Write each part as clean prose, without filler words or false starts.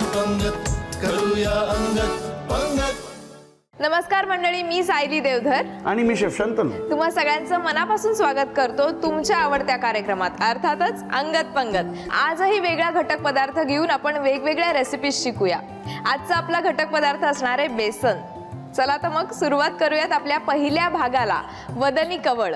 पंगत करूया अंगत पंगत. नमस्कार मंडळी, मी सायली देवधर आणि मी शेफ शंतनू. तुम्हा सगळ्यांचं मनापासून स्वागत करतो तुमच्या आवडत्या कार्यक्रमात, अर्थातच अंगत पंगत. आजही वेगळा घटक पदार्थ घेऊन आपण वेगवेगळ्या रेसिपीज शिकूया. आजचा आपला घटक पदार्थ असणार आहे बेसन. चला तर मग सुरुवात करूयात आपल्या पहिल्या भागाला, वदनी कवळ.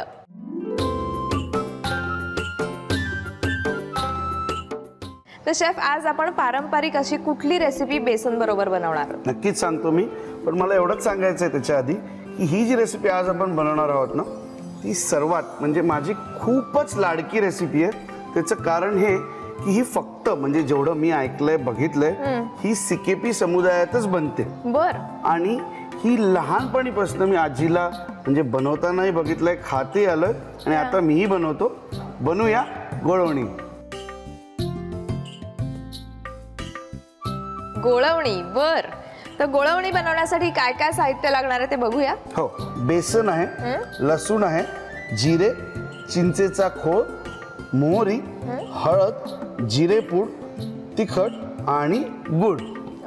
तर शेफ, आज आपण पारंपरिक अशी कुठली रेसिपी बेसन बरोबर बनवणार? नक्कीच सांगतो मी, पण मला एवढंच सांगायचं आहे त्याच्या आधी की ही जी रेसिपी आज आपण बनवणार आहोत ना, ती सर्वात म्हणजे माझी खूपच लाडकी रेसिपी आहे. त्याचं कारण हे की ही फक्त म्हणजे जेवढं मी ऐकलंय बघितलंय ही सिकेपी समुदायातच बनते. बर. आणि ही लहानपणीपासून मी आजीला म्हणजे बनवतानाही बघितलंय, खाते आलं आणि आता मीही बनवतो. बनूया गोळवणी. गोळवणी. बर. तर गोळवणी बनवण्यासाठी काय काय साहित्य लागणार आहे ते बघूया. हो, बेसन आहे, लसूण आहे, जिरे, चिंचेचा खोळ, मोहरी, हळद, जिरेपूड, तिखट आणि गुळ.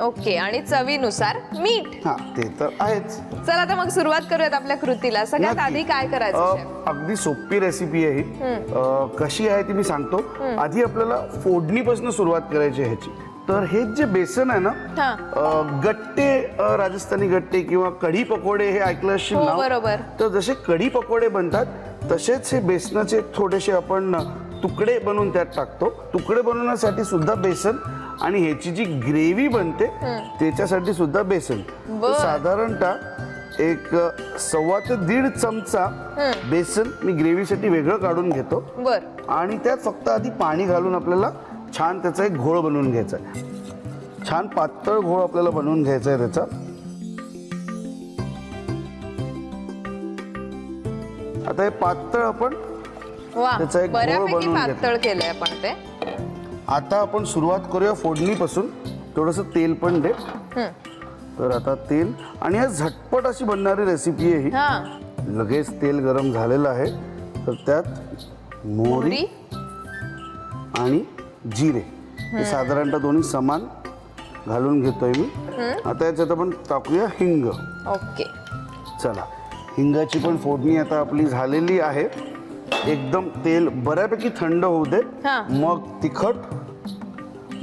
ओके. आणि चवीनुसार मीठ. हा, ते तर आहेच. चला तर मग सुरुवात करूयात आपल्या कृतीला. सगळ्यात नक्की. आधी काय करायचं शेफ? अगदी सोपी रेसिपी आहे ही. कशी आहे ती मी सांगतो. आधी आपल्याला फोडणीपासून सुरुवात करायची आहे ह्याची. तर हे जे बेसन आहे ना, गट्टे, राजस्थानी गट्टे किंवा कढी पकोडे हे ऐकलं असेल हो, ना. बरोबर. तर जसे कढी पकोडे बनतात तसेच हे बेसनाचे थोडेसे आपण तुकडे बनवून त्यात टाकतो. तुकडे बनवण्यासाठी सुद्धा बेसन आणि ह्याची जी ग्रेव्ही बनते त्याच्यासाठी सुद्धा बेसन. तर साधारणतः एक 1.25 ते 1.5 चमचा बेसन मी ग्रेव्हीसाठी वेगळं काढून घेतो. बर. आणि त्यात फक्त आधी पाणी घालून आपल्याला छान त्याचा एक घोळ बनवून घ्यायचा आहे. छान पातळ घोळ आपल्याला बनवून घ्यायचा आहे त्याचा. आता हे पातळ आपण वा, त्याचा एक घोळ बऱ्यापैकी बनवून पातळ केलंय आपण ते. आता आपण सुरुवात करूया फोडणीपासून. थोडंसं तेल पण दे. तर आता तेल, आणि हा झटपट अशी बनणारी रेसिपी आहे ही. हा. लगेच तेल गरम झालेलं आहे. तर त्यात मोहरी आणि जिरे हे साधारणतः दोन्ही समान घालून घेतोय मी. आता याच्यात आपण टाकूया हिंग. ओके. चला, हिंगाची पण फोडणी आता आपली झालेली आहे. एकदम तेल बऱ्यापैकी थंड होऊ दे. हा. मग तिखट,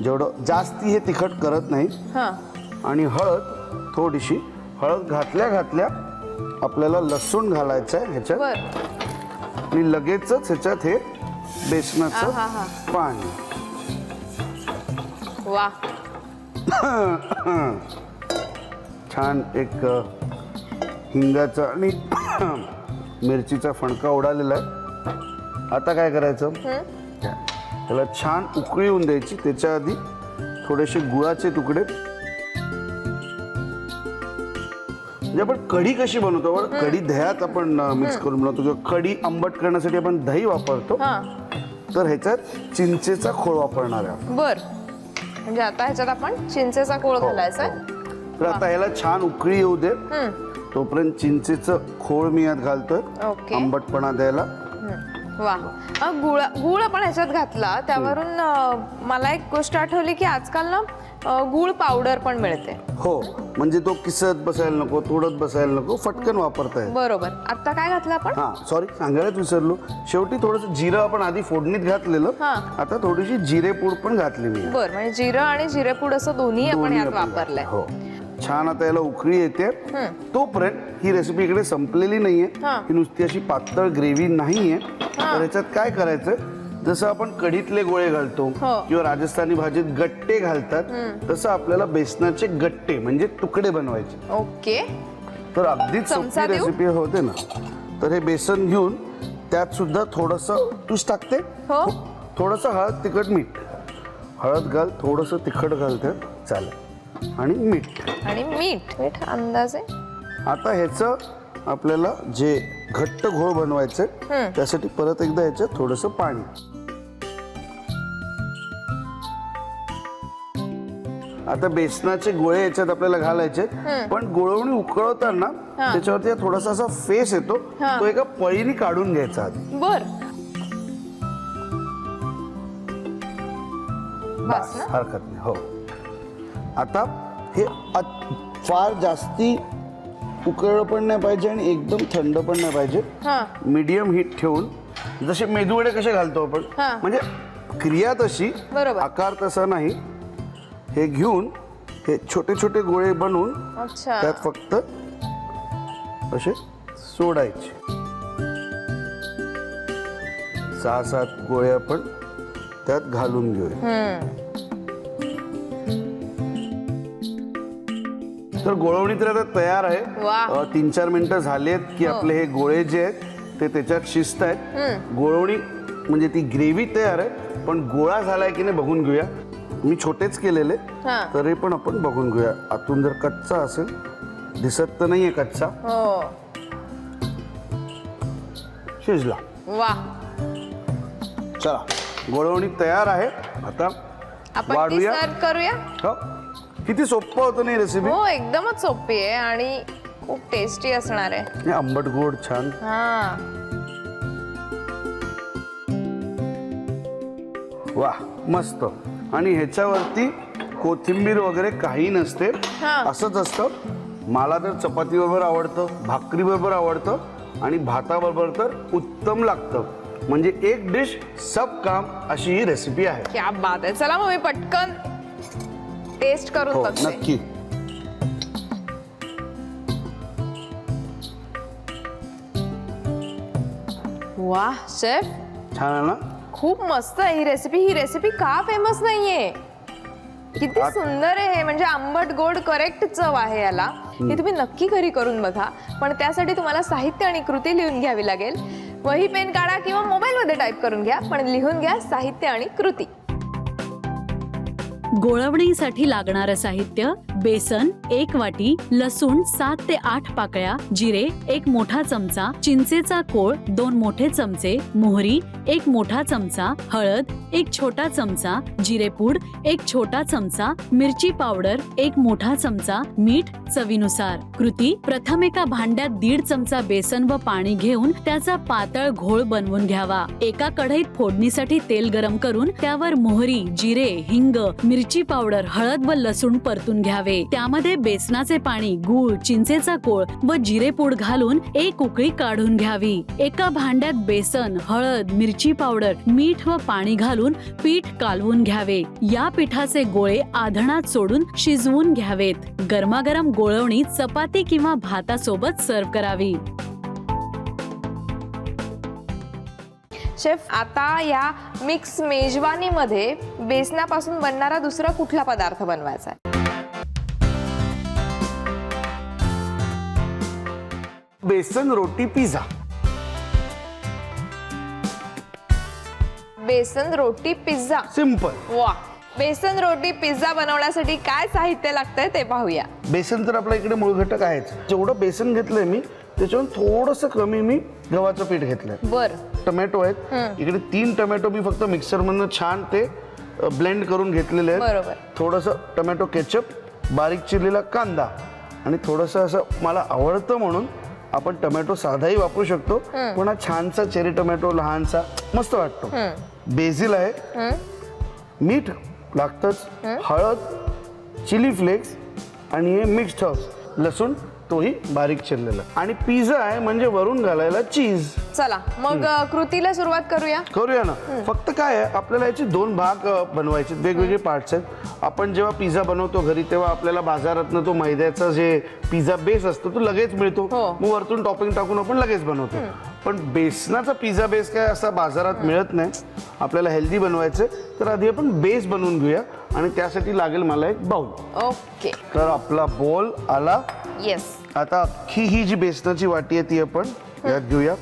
जेवढं जास्ती हे तिखट करत नाही. हा. आणि हळद थोडीशी. हळद घातल्या घातल्या आपल्याला लसूण घालायचं आहे ह्याच्यात. बर. आणि लगेचच ह्याच्यात हे बेसनाचं पाणी. वा. छान एक हिंगाचा आणि मिरचीचा फणका उडालेला आहे. आता काय करायचं, त्याला छान उकळी येऊन द्यायची. त्याच्या आधी थोडेसे गुळाचे तुकडे. म्हणजे आपण कढी कशी बनवतो, कढी दह्यात आपण मिक्स करून बनवतो किंवा कढी आंबट करण्यासाठी आपण दही वापरतो. तर ह्याच्यात चिंचेचा खोळ वापरणार आहे. बर. म्हणजे आता ह्याच्यात आपण चिंचेचा कोळ घालायचा. तर आता ह्याला छान उकळी येऊ दे. तोपर्यंत चिंचेचं खोळ मी यात घालतोय ओके. आंबटपणा द्यायला. वा. गुळ आपण ह्याच्यात घातला त्यावरून मला एक गोष्ट आठवली की आजकाल ना गुळ पावडर पण मिळते. हो, म्हणजे तो किसत बसायला नको, तोडत बसायला नको, फटकन वापरता येईल. बरोबर. आता काय घातलं आपण? हा, सॉरी, सांगायलाच विसरलो. शेवटी थोडंसं जिरं आपण आधी फोडणीत घातलेलं. आता थोडीशी जिरेपूड पण घातली मी. बर. म्हणजे जिरं आणि जिरेपूड असं दोन्ही आपण यात वापरलंय. हो. छान. आता याला उकळी येते. तोपर्यंत ही रेसिपी इकडे संपलेली नाहीये. ही नुसती अशी पातळ ग्रेव्ही नाहीये. तर याच्यात काय करायचं, जसं आपण कढीतले गोळे घालतो किंवा राजस्थानी भाजीत गट्टे घालतात, तसं आपल्याला बेसनाचे गट्टे म्हणजे तुकडे बनवायचे. ओके. तर अगदीच सोपी रेसिपी होते ना. तर हे बेसन घेऊन त्यात सुद्धा थोडंसं तूच टाकते. थोडंसं हळद, तिखट, मीठ. हळद घाल, थोडंसं तिखट घालते, चालेल. आणि मीठ. आणि मीठ. मीठ अंदाजे. आता ह्याचं आपल्याला जे घट्ट घोळ बनवायचं त्यासाठी परत एकदा ह्याच्यात थोडंसं पाणी. आता बेसनाचे गोळे याच्यात आपल्याला घालायचे. पण गोळवणी उकळवताना त्याच्यावरती थोडासा असा फेस येतो, तो एका पळीने काढून घ्यायचा आधी. बर. बस, हरकत नाही. हो. आता हे फार जास्ती उकळलं पण नाही पाहिजे आणि एकदम थंड पण नाही पाहिजे. हा मीडियम हीट ठेवून जसे मेदूवडे कसे घालतो आपण, हा. म्हणजे क्रिया तशी, बरोबर. आकार तसा नाही. हे घेऊन हे छोटे छोटे गोळे बनवून अच्छा त्यात फक्त असे सोडायचे. 6-7 गोळे आपण त्यात घालून घेऊया. तर गोळवणी तर आता तयार आहे. वा. 3-4 मिनिटं झालेत की आपले हे गोळे जे आहेत ते त्याच्यात शिजत आहेत. गोळवणी म्हणजे ती ग्रेव्ही तयार आहे, पण गोळा झालाय की नाही बघून घेऊया. मी छोटेच केलेले, हा. तरी पण आपण बघून घेऊया. आतून जर कच्चा असेल, दिसत तर नाहीये कच्चा, हो शिजला. वा. चला, गोळवणी तयार आहे. आता आपण ती वाढूया. सर्व करूया. हो, किती सोपं होतं नाही रेसिपी. हो एकदमच सोपी आहे आणि खूप टेस्टी असणार आहे. हे आंबट गोड छान. हा वा, मस्त. आणि ह्याच्यावरती कोथिंबीर वगैरे काही नसते, हा. असंच असतं. मला तर चपाती बरोबर आवडतं, भाकरी बरोबर आवडतं आणि भाताबरोबर तर उत्तम लागतं. म्हणजे एक डिश सब काम अशी ही रेसिपी आहे. क्या बात आहे. चला मग मी पटकन टेस्ट करून हो, बघते. नक्की. वा शेफ, छान आहे ना. खूप मस्त आहे ही रेसिपी. ही रेसिपी का फेमस नाहीये? किती सुंदर आहे. म्हणजे आंबट गोड करेक्ट चव आहे याला. हे तुम्ही नक्की घरी करून बघा. पण त्यासाठी तुम्हाला साहित्य आणि कृती लिहून घ्यावी लागेल. वही पेन काढा किंवा मोबाईल मध्ये टाईप करून घ्या, पण लिहून घ्या साहित्य आणि कृती. गोळवणीसाठी लागणारं साहित्य: बेसन 1 वाटी, लसूण 7 ते 8 पाकळ्या, जिरे 1 मोठा चमचा, चिंचेचा कोळ 2 मोठे चमचे, मोहरी 1 मोठा चमचा, हळद 1 छोटा चमचा, जिरेपूड 1 छोटा चमचा, मिरची पावडर 1 मोठा चमचा, मीठ चवीनुसार. कृती: प्रथम एका भांड्यात 1.5 चमचा बेसन व पाणी घेऊन त्याचा पातळ घोळ बनवून घ्यावा. एका कढईत फोडणीसाठी तेल गरम करून त्यावर मोहरी, जिरे, हिंग, मिरची पावडर, हळद व लसूण परतून घ्यावे. त्यामध्ये बेसनाचे पाणी, गूळ, चिंचेचा कोळ व जिरेपूड घालून एक उकळी काढून घ्यावी. एका भांड्यात बेसन, हळद, मिरची पावडर, मीठ व पाणी घालून पीठ कालवून घ्यावे. या पिठाचे गोळे आधणात सोडून शिजवून घ्यावेत. गरमागरम गोळवणी चपाती किंवा भातासोबत सर्व्ह करावी. शेफ, आता या मिक्स मेजवानीमध्ये बेसनापासून बनणारा दुसरा कुठला पदार्थ बनवायचा आहे? बेसन रोटी पिझ्झा. बेसन रोटी पिझ्झा. सिंपल. वा. बेसन रोटी पिझ्झा बनवण्यासाठी काय साहित्य लागतंय ते पाहूया. बेसन तर आपल्या इकडे मूळ घटक आहेच. जेवढं बेसन घेतलंय मी, त्याच्यावर थोडंसं कमी मी गव्हाचं पीठ घेतलंय. बर. टोमॅटो आहेत इकडे 3 टोमॅटो मी फक्त मिक्सर मधनं छान ते ब्लेंड करून घेतलेले आहेत. बरोबर. थोडंसं टोमॅटो केचप, बारीक चिरलेला कांदा आणि थोडंसं असं मला आवडतं म्हणून आपण टोमॅटो साधाही वापरू शकतो, पण हा छानसा चेरी टोमॅटो लहानसा मस्त वाटतो. बेसिल आहे, मीठ लागतंच, हळद, चिली फ्लेक्स आणि हे मिक्स्ड हर्ब्स, लसूण तोही बारीक चिरलेला, आणि पिझ्झा आहे म्हणजे वरून घालायला चीज. चला मग कृतीला सुरुवात करूया ना. फक्त काय आहे, आपल्याला याचे 2 भाग बनवायचे, वेगवेगळे पार्ट्स आहेत. आपण जेव्हा पिझ्झा बनवतो घरी तेव्हा आपल्याला बाजारातनं तो मैद्याचा जे पिझ्झा बेस असतो तो लगेच मिळतो. मग वरतून टॉपिंग टाकून आपण लगेच बनवतो. पण बेसनाचा पिझ्झा बेस काय असा बाजारात मिळत नाही. आपल्याला हेल्दी बनवायचं तर आधी आपण बेस बनवून घेऊया, आणि त्यासाठी लागेल मला एक बाउल. ओके. तर आपला बोल आला. येस. आता अख्खी ही जी बेसनाची वाटी आहे ती आपण यात घेऊया.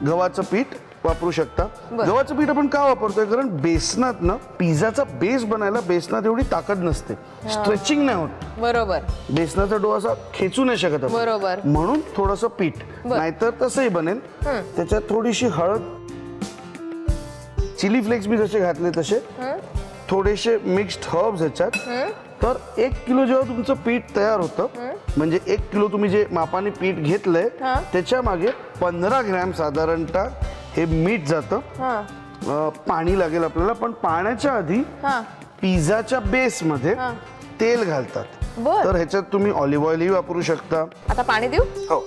गव्हाचं पीठ वापरू शकता. गव्हाचं पीठ आपण का वापरतोय, कारण बेसनात ना पिझ्झाचा बेस बनायला बेसनात एवढी ताकद नसते, स्ट्रेचिंग नाही होत. बरोबर. बेसनाचा डो असा खेचू नाही शकत आपण. बरोबर. म्हणून थोडंसं पीठ, नाहीतर तसंही बनेल. त्याच्यात थोडीशी हळद, चिली फ्लेक्स मी जसे घातले तसे, थोडेसे मिक्स्ड हर्ब्स ह्याच्यात. तर 1 किलो जेव्हा तुमचं पीठ तयार होतं, म्हणजे 1 किलो तुम्ही जे मापाने पीठ घेतलंय त्याच्या मागे 15 ग्रॅम साधारणतः हे मीठ जातं. पाणी लागेल आपल्याला, पण पाण्याच्या आधी पिझ्झाच्या बेसमध्ये तेल घालतात. बर. तर ह्याच्यात तुम्ही ऑलिव्ह ऑइलही वापरू शकता. आता पाणी देऊ? हो.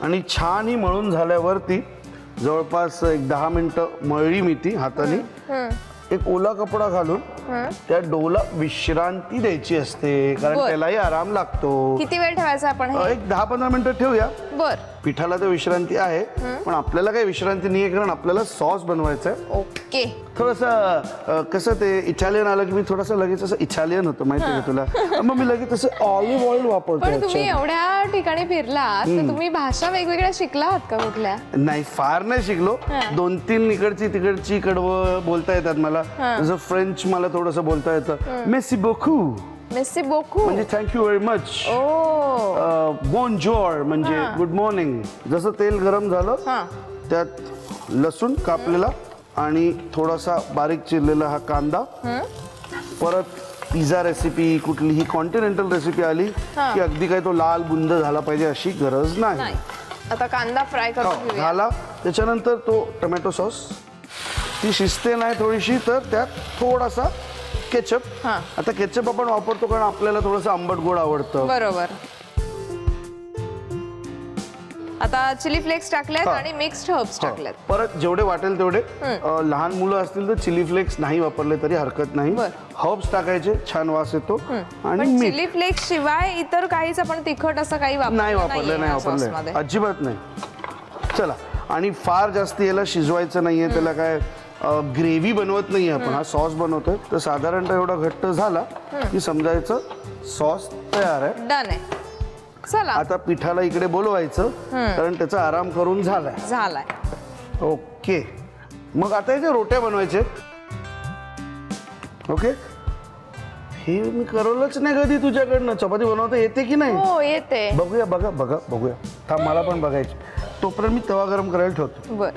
आणि छान ही मळून झाल्यावरती जवळपास एक 10 मिनिटं मळली मी ती हाताने. एक ओला कपडा घालून त्या डोला विश्रांती द्यायची असते, कारण बर. त्यालाही आराम लागतो. किती वेळ ठेवायचं आपण हे? एक 10-15 मिनिटं ठेवूया. बर. पिठाला तर विश्रांती आहे, पण आपल्याला काही विश्रांती नाहीये, कारण आपल्याला सॉस बनवायचा आहे. ओके. थोडंसं कसं ते इटालियन आलं की मी थोडंसं लगेच असं इटालियन होतं, माहिती आहे का तुला. मग मी लगेच असं ऑलिव्ह ऑइल वापरतो पण तुम्ही याच्यात. एवढ्या ठिकाणी फिरलात तर तुम्ही भाषा वेगवेगळ्या शिकला आहात का कुठल्या? नाही, फार नाही शिकलो. 2-3 इकडची तिकडची कडवं बोलता येतात मला. जसं फ्रेंच मला थोडंसं बोलता येतं. मेसी बोकू मेसी बोकू म्हणजे थँक्यू व्हेरी मच. ओ. बोनजोर म्हणजे गुड मॉर्निंग. जसं तेल गरम झालं त्यात लसूण कापलेला आणि थोडासा बारीक चिरलेला हा कांदा. परत पिझ्झा रेसिपी कुठलीही कॉन्टिनेंटल रेसिपी आली की अगदी काय तो लाल बुंद झाला पाहिजे अशी गरज नाही. नाही. आता कांदा फ्राय करून घेऊया. झाला. त्याच्यानंतर तो टोमॅटो सॉस, ती शिजते नाही थोडीशी तर त्यात थोडासा केचप. आता केचप आपण वापरतो कारण आपल्याला थोडंसं आंबट गोड आवडतं. बरोबर. आता चिली फ्लेक्स टाकलेत आणि मिक्स्ड हर्ब्स टाकलेत. परत जेवढे वाटेल तेवढे. लहान मुलं असतील तर चिली फ्लेक्स नाही वापरले तरी हरकत नाही. हर्ब्स टाकायचे, छान वास येतो. आणि मीठ चिली फ्लेक्स शिवाय इतर काहीच आपण तिखट असं काही नाही वापरले अजिबात नाही. चला, आणि फार जास्त याला शिजवायचं नाहीये, त्याला काय ग्रेव्ही बनवत नाहीये आपण, हा सॉस बनवतोय. तर साधारणतः एवढा घट्ट झाला की समजायचं सॉस तयार आहे. डन आहे. चला आता पिठाला इकडे बोलवायचं, कारण त्याचा आराम करून झालाय. ओके. मग आता याच्या रोट्या बनवायचे. ओके. हे मी करवलंच नाही कधी तुझ्याकडनं. चपाती बनवता येते की नाही? हो, येते. बघूया बघूया. थांब, मला पण बघायची. तोपर्यंत मी तवा गरम करायला ठेवतो. बर.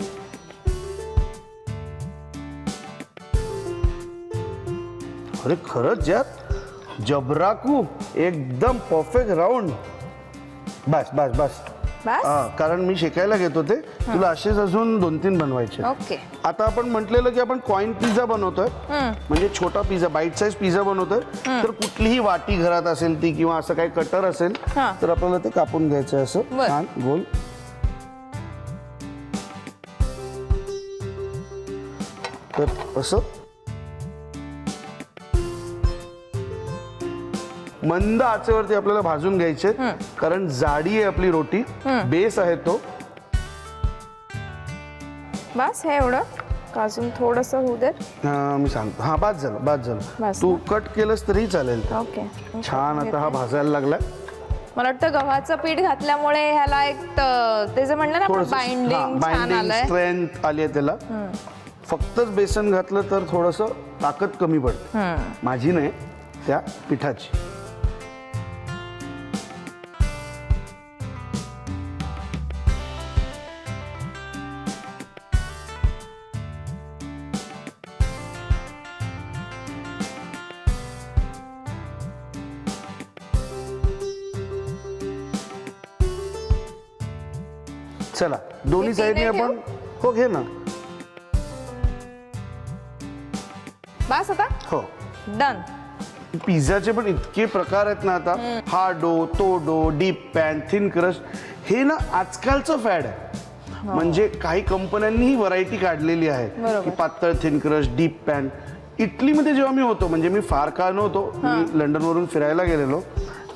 अरे खरंच यात जबराकू एकदम परफेक्ट राऊंड. बस बस बस. बस. कारण मी शिकायला घेतो ते. तुला असेच अजून 2-3 बनवायचे. ओके. आता आपण म्हटलेलं की आपण कॉइन पिझ्झा बनवतोय, म्हणजे छोटा पिझ्झा, बाईट साईज पिझ्झा बनवतोय. तर कुठलीही वाटी घरात असेल ती किंवा असं काही कटर असेल तर आपल्याला ते कापून घ्यायचं असं छान गोल. तर असं मंद आचेवरती आपल्याला भाजून घ्यायचे, कारण जाडी आहे आपली रोटी, बेस आहे तो. बस हे एवढं अजून थोडस होऊ दे. मी सांगतो. हा, बाद झालं. बस तू कट केलंस तरी चालेल. ओके. छान. आता हा भाजायला लागलाय. मला वाटतं गव्हाचं पीठ घातल्यामुळे ह्याला एक ते जे म्हणलं ना बाइंडिंग छान आलंय. स्ट्रेंथ आली आहे त्याला. फक्तच बेसन घातलं तर थोडस ताकद कमी पडते. माझी नाही, त्या पिठाची. चला, दोन्ही साईडने आपण. हो, घे ना. बस आता. हो, डन. पिझ्झाचे पण इतके प्रकार आहेत ना आता. हा डो, तो डो, डीप पॅन, थिन क्रस्ट. हे ना आजकालचं फॅड आहे. म्हणजे काही कंपन्यांनी ही व्हरायटी काढलेली आहे की पातळ थिन क्रस्ट, डीप पॅन. इटलीमध्ये जेव्हा मी होतो, म्हणजे मी फार काळ नव्हतो, मी लंडनवरून फिरायला गेलेलो,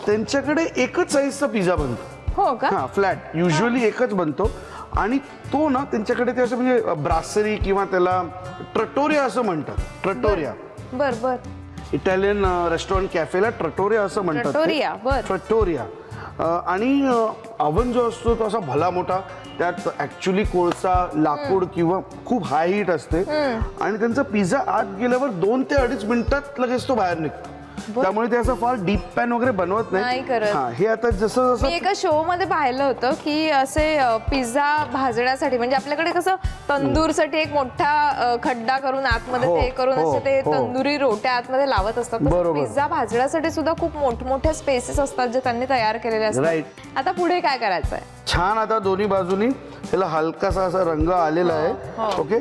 त्यांच्याकडे एकच साईजचा पिझ्झा बनतो. हो का? हा, फ्लॅट युजली एकच बनतो. आणि तो ना त्यांच्याकडे ते असं म्हणजे ब्रासरी किंवा त्याला ट्रटोरिया असं म्हणतात. ट्रटोरिया. बर. इटालियन रेस्टॉरंट कॅफेला ट्रटोरिया असं म्हणतात. ट्रटोरिया. आणि अवन जो असतो तो असा भला मोठा, त्यात ऍक्च्युली कोळसा, लाकूड किंवा खूप हाय हीट असते. आणि त्यांचा पिझ्झा आत गेल्यावर 2 ते 2.5 मिनिटात लगेच तो बाहेर निघतो. त्यामुळे ते असं फार डीप पॅन वगैरे बनवत नाही. हे आता जसं मी एका शो मध्ये पाहिलं होतं की असे पिझ्झा भाजण्यासाठी, म्हणजे आपल्याकडे कसं तंदूरसाठी एक मोठा खड्डा करून आतमध्ये ते करून असे ते तंदुरी रोट्या आतमध्ये लावत असतात. पिझ्झा भाजण्यासाठी सुद्धा खूप मोठमोठ्या स्पेसेस असतात जे त्यांनी तयार केलेले असतात. आता पुढे काय करायचंय? छान. आता दोन्ही बाजूनी ह्याला हलकासा असा रंग आलेला आहे. ओके,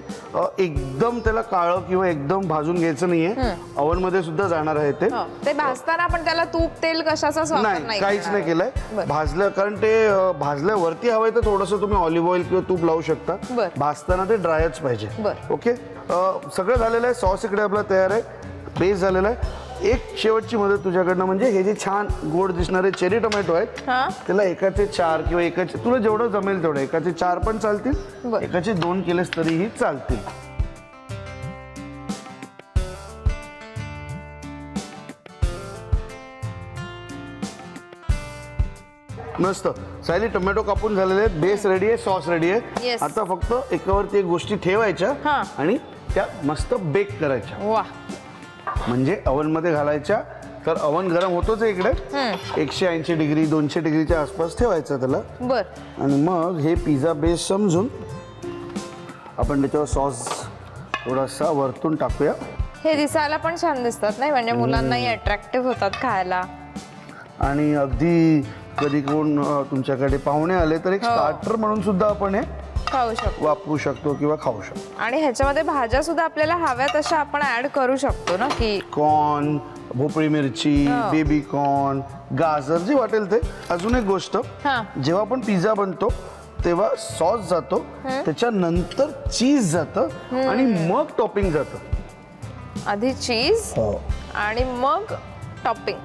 एकदम त्याला काळं किंवा एकदम भाजून घ्यायचं नाहीये. ओव्हन मध्ये सुद्धा जाणार आहे ते. ते भाजताना आपण त्याला तूप तेल कशाचाच वापर नाही, काहीच नाही केलंय. भाजलं, कारण ते भाजल्यावरती हवंय तर थोडंसं तुम्ही ऑलिव्ह ऑइल किंवा तूप लावू शकता. भाजताना ते ड्रायच पाहिजे. ओके, सगळं झालेलं आहे. सॉस इकडे आपला तयार आहे, बेस झालेला आहे. एक शेवटची मदत तुझ्याकडनं, म्हणजे हे जे छान गोड दिसणारे चेरी टोमॅटो आहेत त्याला एकाचे 4 किंवा एकाचे, तुला जेवढं जमेल तेवढं, एकाचे 4 पण चालतील, एकाचे 2 केलेस तरीही चालतील. मस्त. सायली, टोमॅटो कापून झालेले आहेत, बेस रेडी आहे, सॉस रेडी आहे. आता फक्त एकावरती एक गोष्टी ठेवायच्या आणि त्या मस्त बेक करायच्या. म्हणजे ओव्हन मध्ये घालायच्या. तर ओव्हन गरम होतोच इकडे, 180 डिग्री 200 डिग्रीच्या आसपास ठेवायचं त्याला. आणि मग हे पिझ्झा बेस समजून आपण त्याच्यावर सॉस थोडासा वरतून टाकूया. हे दिसायला पण छान दिसतात नाही, म्हणजे मुलांनाही अट्रॅक्टिव्ह होतात खायला. आणि अगदी कधी कोण तुमच्याकडे पाहुणे आले तर एक स्टार्टर म्हणून सुद्धा आपण हे खाऊ शकतो, वापरू शकतो किंवा खाऊ शकतो. आणि ह्याच्यामध्ये भाज्या सुद्धा आपल्याला हव्या तशा आपण ऍड करू शकतो ना, की कॉर्न, भोपळी मिरची, बेबी कॉर्न, गाजर, जे वाटेल ते. अजून एक गोष्ट, जेव्हा आपण पिझ्झा बनतो तेव्हा सॉस जातो, त्याच्यानंतर चीज जातं आणि मग टॉपिंग जातं. आधी चीज आणि मग टॉपिंग.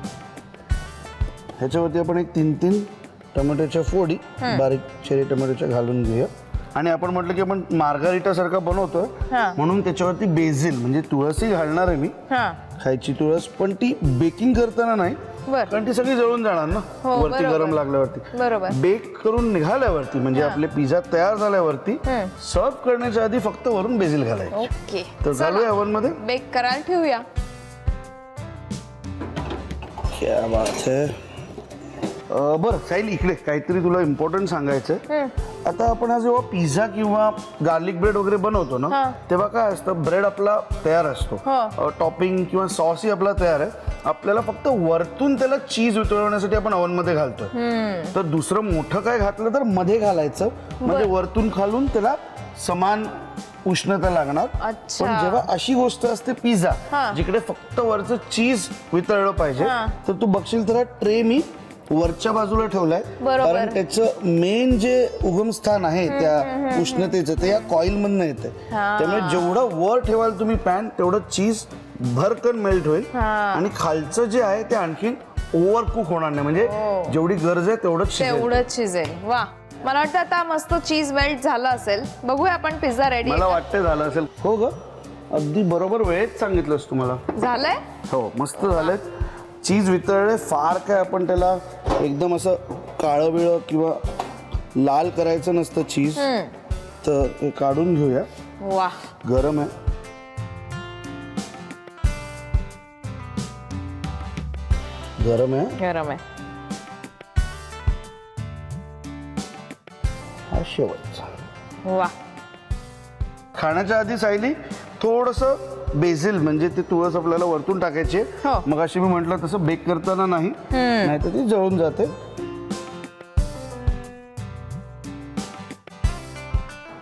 ह्याच्यावरती आपण एक 3 टोमॅटोच्या फोडी बारीक चेरी टोमॅटोच्या घालून घेऊया. आणि आपण म्हटलं की आपण मार्गारिटा सारखा बनवतोय म्हणून त्याच्यावरती बेसिल म्हणजे तुळसही घालणार आहे मी, खायची तुळस. पण ती बेकिंग करताना नाही, कारण ती सगळी जळून जाणार ना वरती गरम लागल्यावरती. बेक करून निघाल्यावरती म्हणजे आपले पिझ्झा तयार झाल्यावरती सर्व करण्याच्या आधी फक्त वरून बेसिल घालायचं. ओके, तर घालूया ओव्हन मध्ये, बेक करायला ठेवूया. क्या बात है. बरं सायली, इकडे काहीतरी तुला इम्पॉर्टंट सांगायचंय. आता आपण हा जेव्हा पिझ्झा किंवा गार्लिक ब्रेड वगैरे बनवतो ना, तेव्हा काय असतं, ब्रेड आपला तयार असतो, टॉपिंग किंवा सॉसही आपला तयार आहे. आपल्याला फक्त वरतून त्याला चीज उतरवण्यासाठी आपण ओव्हन मध्ये घालतोय. तर दुसरं मोठं काय घातलं तर मध्ये घालायचं, म्हणजे वरतून खालून त्याला समान उष्णता लागणार. पण जेव्हा अशी गोष्ट असते पिझ्झा, जिकडे फक्त वरचं चीज वितळलं पाहिजे, तर तू बघशील तर ट्रे मी वरच्या बाजूला ठेवलाय, कारण त्याचं मेन जे उगमस्थान आहे त्या उष्णतेचं ते या कॉईल मधनं येते. त्यामुळे जेवढं वर ठेवाल तुम्ही पॅन, तेवढं चीज भरकन मेल्ट होईल आणि खालचं जे आहे ते आणखीन ओव्हर कुक होणार नाही. म्हणजे जेवढी गरज आहे तेवढंच शिजेल. वा, मला वाटतं आता मस्त चीज मेल्ट झालं असेल. बघूया आपण पिझ्झा रेडी. मला वाटतं झालं असेल. हो ग, अगदी बरोबर वेळेत सांगितलंस तुम्हाला. झालंय. हो, मस्त झालंय. चीज वितळले. फार काय आपण त्याला एकदम असं काळं बिळं किंवा लाल करायचं नसतं चीज. तर हे काढून घेऊया. वा, गरम आहे. गरम आहे. हा शेवटचा. वा, खाण्याच्या आधी सायली थोडंसं बेसिल म्हणजे ते तुळस आपल्याला वरतून टाकायची. मग अशी मी म्हटलं तसं बेक करताना नाही, नाहीतर ती जळून जाते.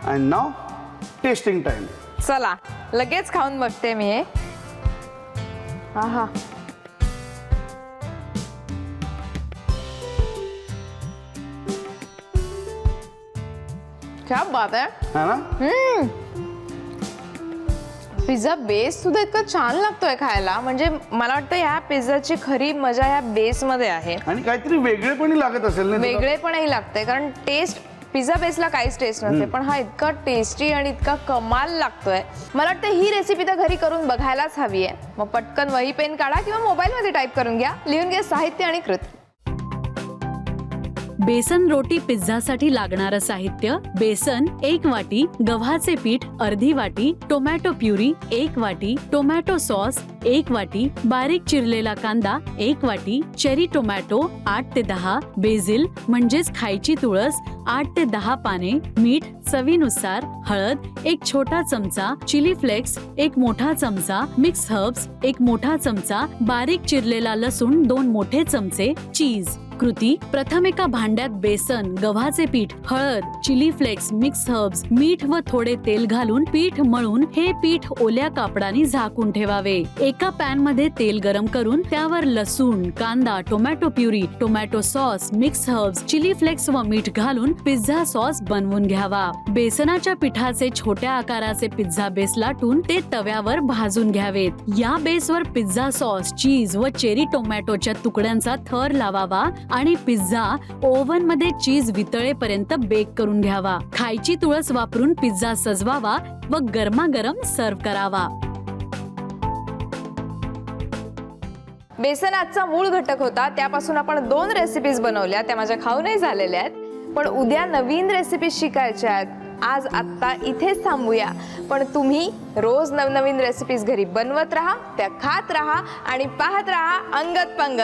And now testing time. चला लगेच खाऊन बघते मी हे. आहा, क्या बात आहे. है ना. पिझ्झा बेस सुद्धा इतका छान लागतोय खायला. म्हणजे मला वाटतं ह्या पिझ्झाची खरी मजा ह्या बेस मध्ये आहे. आणि काहीतरी वेगळेपणी लागत असेल ना. वेगळेपणही लागते, कारण टेस्ट पिझ्झा बेसला काहीच टेस्ट नसते, पण हा इतका टेस्टी आणि इतका कमाल लागतोय. मला वाटतं ही रेसिपी तर घरी करून बघायलाच हवी आहे. मग पटकन वही पेन काढा किंवा मोबाईल मध्ये टाईप करून घ्या, लिहून घ्या साहित्य आणि कृती. बेसन रोटी पिझ्झासाठी लागणारं साहित्य: बेसन 1 वाटी, गव्हाचे पीठ अर्धी वाटी, टोमॅटो प्युरी 1 वाटी, टोमॅटो सॉस 1 वाटी, बारीक चिरलेला कांदा 1 वाटी, चेरी टोमॅटो 8 ते 10, बेसिल म्हणजेच खायची तुळस 8 ते 10 पाने, मीठ चवीनुसार, हळद 1 छोटा चमचा, चिली फ्लेक्स 1 मोठा चमचा, मिक्स हर्ब्स 1 मोठा चमचा, बारीक चिरलेला लसूण 2 मोठे चमचे, चीज. कृती: प्रथम एका भांड्यात बेसन, गव्हाचे पीठ, हळद, चिली फ्लेक्स, मिक्स हर्ब्स, मीठ व थोडे तेल घालून पीठ मळून हे पीठ ओल्या कापडाने झाकून ठेवावे. एका पॅन मध्ये तेल गरम करून त्यावर लसूण, कांदा, tomato puree, tomato sauce, mix herbs, chilli flakes व मीठ घालून पिझ्झा सॉस बनवून घ्यावा. बेसनाच्या पिठाचे छोट्या आकाराचे पिझ्झा बेस लाटून ते तव्यावर भाजून घ्यावेत. या बेसवर पिझ्झा सॉस, चीज व चेरी टोमॅटोच्या तुकड्यांचा थर लावावा आणि पिझ्झा ओव्हन मध्ये चीज वितळेपर्यंत बेक करून घ्यावा. खायची तुळस वापरून पिझ्झा सजवावा व गरमागरम सर्व्ह करावा. बेसन आजचा मूळ घटक होता, त्यापासून आपण 2 रेसिपीज बनवल्या, त्या माझ्या खाऊनही झालेल्या आहेत. पण उद्या नवीन रेसिपीज शिकायच्या आहेत. आज आत्ता इथेच थांबूया, पण तुम्ही रोज नवनवीन रेसिपीज घरी बनवत राहा, त्या खात राहा आणि पाहत राहा अंगत पंगत.